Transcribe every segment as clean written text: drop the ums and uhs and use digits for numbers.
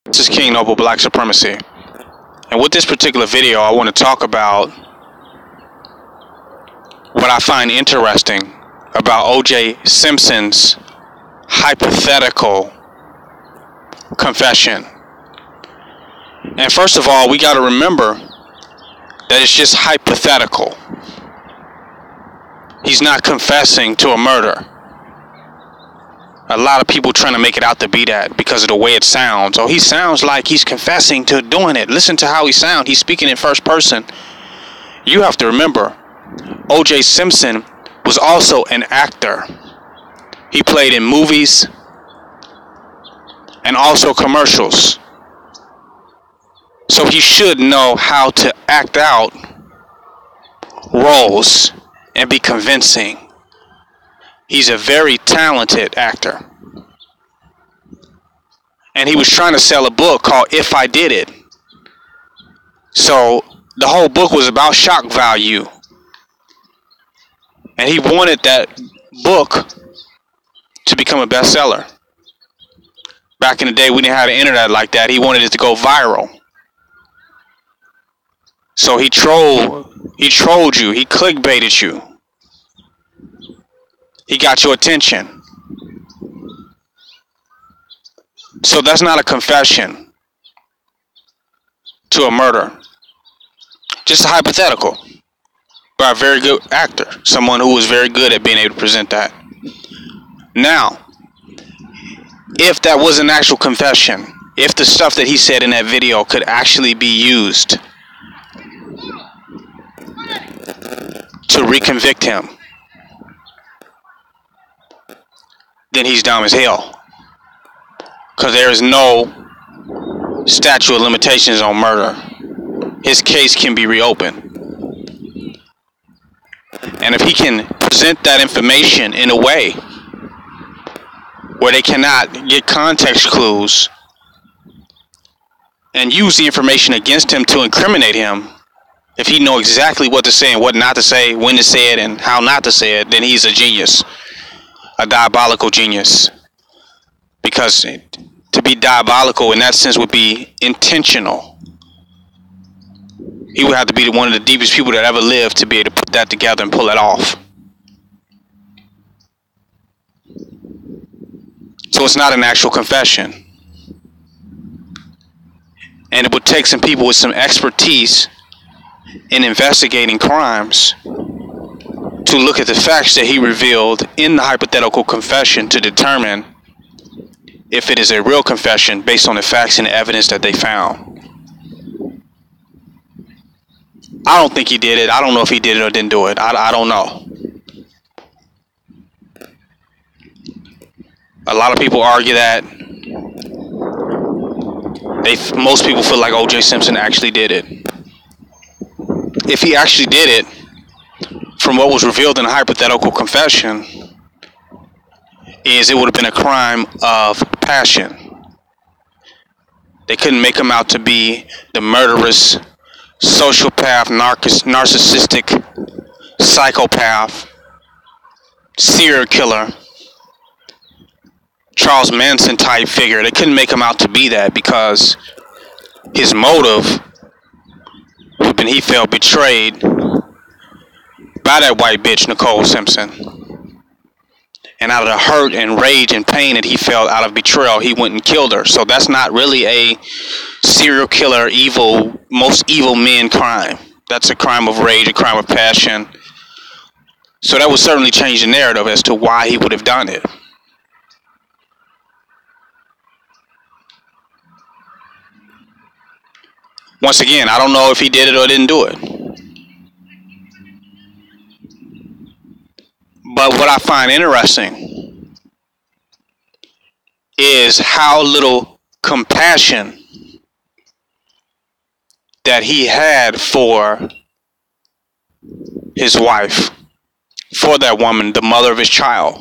This is King Noble Black Supremacy. And with this particular video, I want to talk about what I find interesting about O.J. Simpson's hypothetical confession. And first of all, we got to remember that it's just hypothetical. He's not confessing to a murder. A lot of people trying to make it out to be that because of the way it sounds. Oh, he sounds like he's confessing to doing it. Listen to how he sounds. He's speaking in first person. You have to remember, O.J. Simpson was also an actor. He played in movies and also commercials. So he should know how to act out roles and be convincing. He's a very talented actor. And he was trying to sell a book called If I Did It. So the whole book was about shock value. And he wanted that book to become a bestseller. Back in the day, we didn't have the internet like that. He wanted it to go viral. So he trolled you. He clickbaited you. He got your attention. So that's not a confession to a murder. Just a hypothetical by a very good actor. Someone who was very good at being able to present that. Now, if that was an actual confession, if the stuff that he said in that video could actually be used to reconvict him, then he's dumb as hell. Because there is no statute of limitations on murder. His case can be reopened. And if he can present that information in a way where they cannot get context clues and use the information against him to incriminate him, if he knows exactly what to say and what not to say, when to say it and how not to say it, then he's a genius. A diabolical genius. Because to be diabolical in that sense would be intentional. He would have to be one of the deepest people that ever lived to be able to put that together and pull it off. So it's not an actual confession. And it would take some people with some expertise in investigating crimes to look at the facts that he revealed in the hypothetical confession to determine if it is a real confession based on the facts and the evidence that they found. I don't think he did it. I don't know if he did it or didn't do it. I don't know. A lot of people argue that most people feel like O.J. Simpson actually did it. If he actually did it, from what was revealed in the hypothetical confession, is it would have been a crime of passion. They couldn't make him out to be the murderous, sociopath, narcissistic, psychopath, serial killer, Charles Manson type figure. They couldn't make him out to be that because his motive would have been he felt betrayed by that white bitch, Nicole Simpson. And out of the hurt and rage and pain that he felt out of betrayal, he went and killed her. So that's not really a serial killer, most evil men crime. That's a crime of rage, a crime of passion. So that would certainly change the narrative as to why he would have done it. Once again, I don't know if he did it or didn't do it. But what I find interesting is how little compassion that he had for his wife, for that woman, the mother of his child.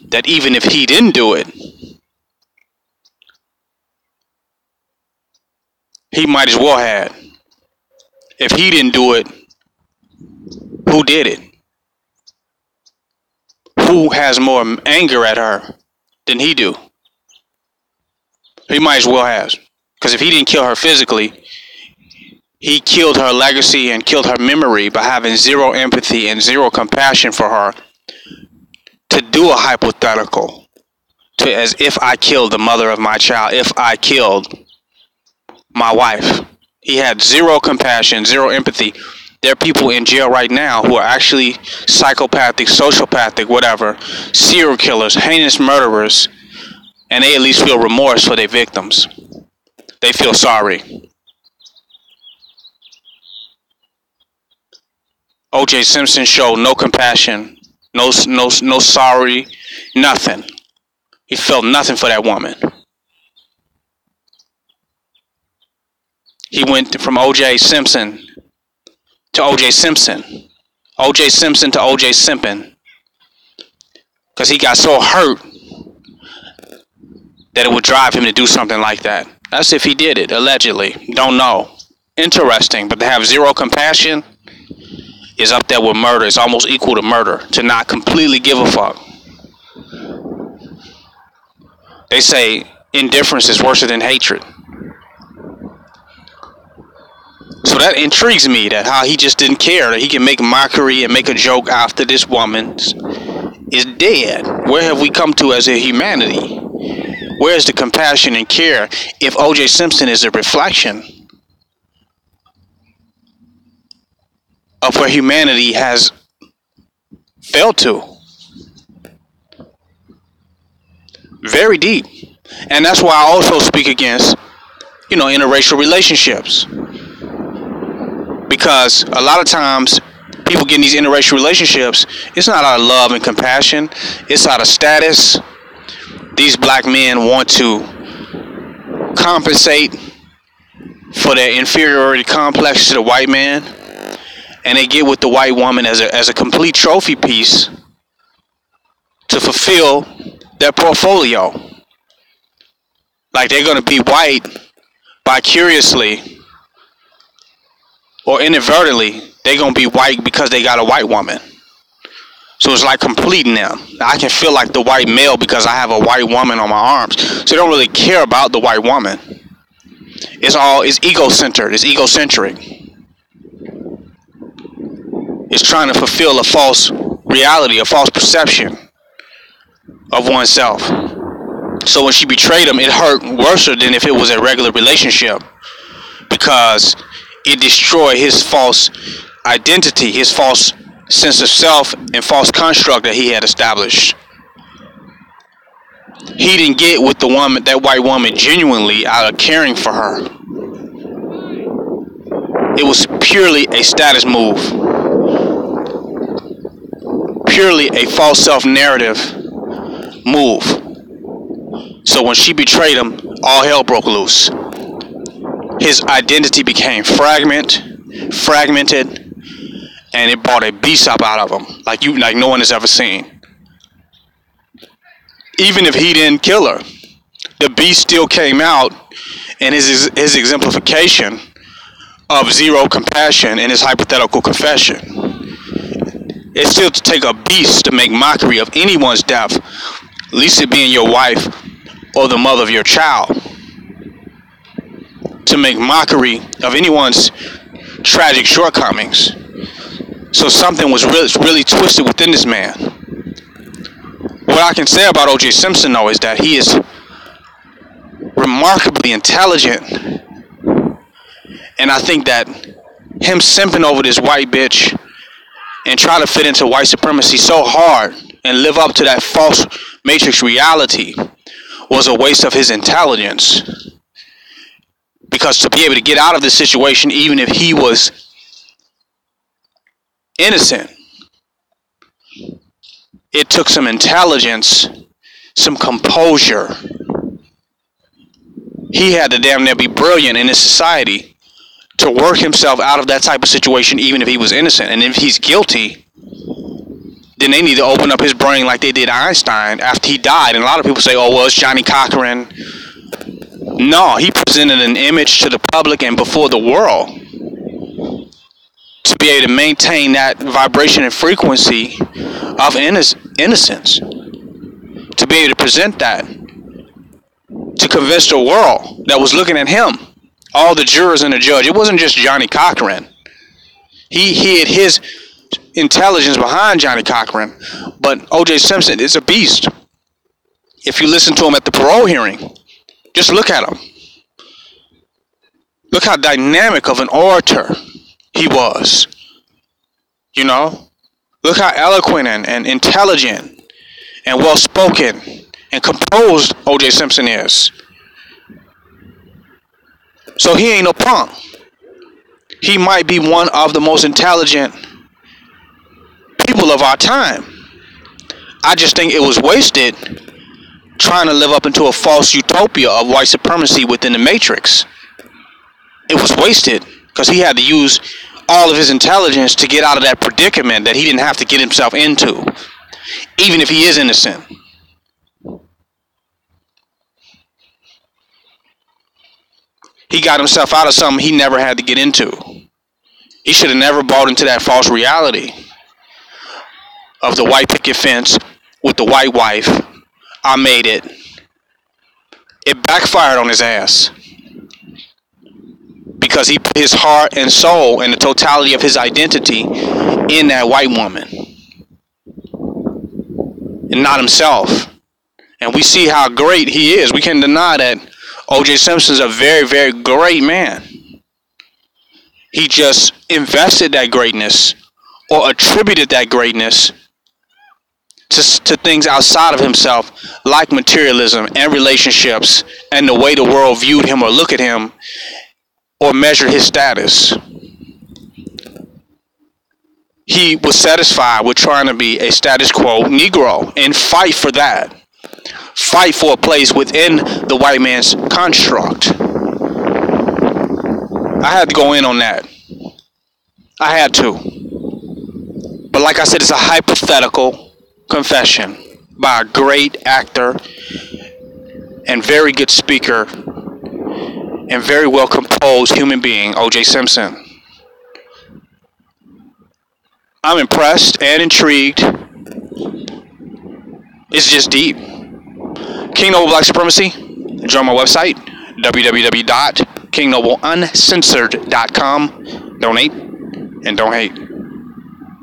That even if he didn't do it, he might as well have. If he didn't do it, who did it? Who has more anger at her than he do? He might as well have. Because if he didn't kill her physically, he killed her legacy and killed her memory by having zero empathy and zero compassion for her to do a hypothetical. To as if I killed the mother of my child, if I killed my wife. He had zero compassion, zero empathy. There are people in jail right now who are actually psychopathic, sociopathic, whatever, serial killers, heinous murderers, and they at least feel remorse for their victims. They feel sorry. O.J. Simpson showed no compassion, no sorry, nothing. He felt nothing for that woman. He went from O.J. Simpson to O.J. Simpson. O.J. Simpson to O.J. Simpson. Because he got so hurt that it would drive him to do something like that. That's if he did it, allegedly. Don't know. Interesting, but to have zero compassion is up there with murder. It's almost equal to murder, to not completely give a fuck. They say indifference is worse than hatred. So that intrigues me, that how he just didn't care, that he can make mockery and make a joke after this woman is dead. Where have we come to as a humanity? Where is the compassion and care if O.J. Simpson is a reflection of where humanity has failed to? Very deep. And that's why I also speak against, interracial relationships. Because a lot of times people get in these interracial relationships, it's not out of love and compassion, it's out of status. These black men want to compensate for their inferiority complex to the white man, and they get with the white woman as a complete trophy piece to fulfill their portfolio. Like they're going to be white vicariously or inadvertently. They're going to be white because they got a white woman. So it's like completing them. I can feel like the white male because I have a white woman on my arms. So they don't really care about the white woman. It's ego-centered. It's egocentric. It's trying to fulfill a false reality, a false perception of oneself. So when she betrayed him, it hurt worse than if it was a regular relationship, because it destroyed his false identity, his false sense of self and false construct that he had established. He didn't get with the woman, that white woman, genuinely out of caring for her. It was purely a status move, purely a false self-narrative move. So when she betrayed him, all hell broke loose. His identity became fragmented, and it brought a beast up out of him, like no one has ever seen. Even if he didn't kill her, the beast still came out, and his exemplification of zero compassion in his hypothetical confession. It's still to take a beast to make mockery of anyone's death, at least it being your wife or the mother of your child. To make mockery of anyone's tragic shortcomings. So something was really twisted within this man. What I can say about O.J. Simpson, though, is that he is remarkably intelligent. And I think that him simping over this white bitch and trying to fit into white supremacy so hard and live up to that false matrix reality was a waste of his intelligence. Because to be able to get out of this situation, even if he was innocent, it took some intelligence, some composure. He had to damn near be brilliant in this society to work himself out of that type of situation, even if he was innocent. And if he's guilty, then they need to open up his brain like they did Einstein after he died. And a lot of people say, oh, well, it's Johnny Cochran. No, he presented an image to the public and before the world to be able to maintain that vibration and frequency of innocence. To be able to present that to convince the world that was looking at him, all the jurors and the judge. It wasn't just Johnny Cochran. He hid his intelligence behind Johnny Cochran, but O.J. Simpson is a beast. If you listen to him at the parole hearing, just look at him. Look how dynamic of an orator he was. You know? Look how eloquent and intelligent and well-spoken and composed O.J. Simpson is. So he ain't no punk. He might be one of the most intelligent people of our time. I just think it was wasted trying to live up into a false utopia of white supremacy within the Matrix. It was wasted because he had to use all of his intelligence to get out of that predicament that he didn't have to get himself into, even if he is innocent. He got himself out of something he never had to get into. He should have never bought into that false reality of the white picket fence with the white wife. I made it. It backfired on his ass. Because he put his heart and soul and the totality of his identity in that white woman. And not himself. And we see how great he is. We can't deny that O.J. Simpson's a very, very great man. He just invested that greatness or attributed that greatness to things outside of himself, like materialism and relationships and the way the world viewed him or looked at him or measured his status. He was satisfied with trying to be a status quo Negro and fight for that. Fight for a place within the white man's construct. I had to go in on that. I had to. But like I said, it's a hypothetical confession by a great actor and very good speaker and very well composed human being, O.J. Simpson. I'm impressed and intrigued. It's just deep. King Noble Black Supremacy. Join my website, www.kingnobleuncensored.com. Donate and don't hate.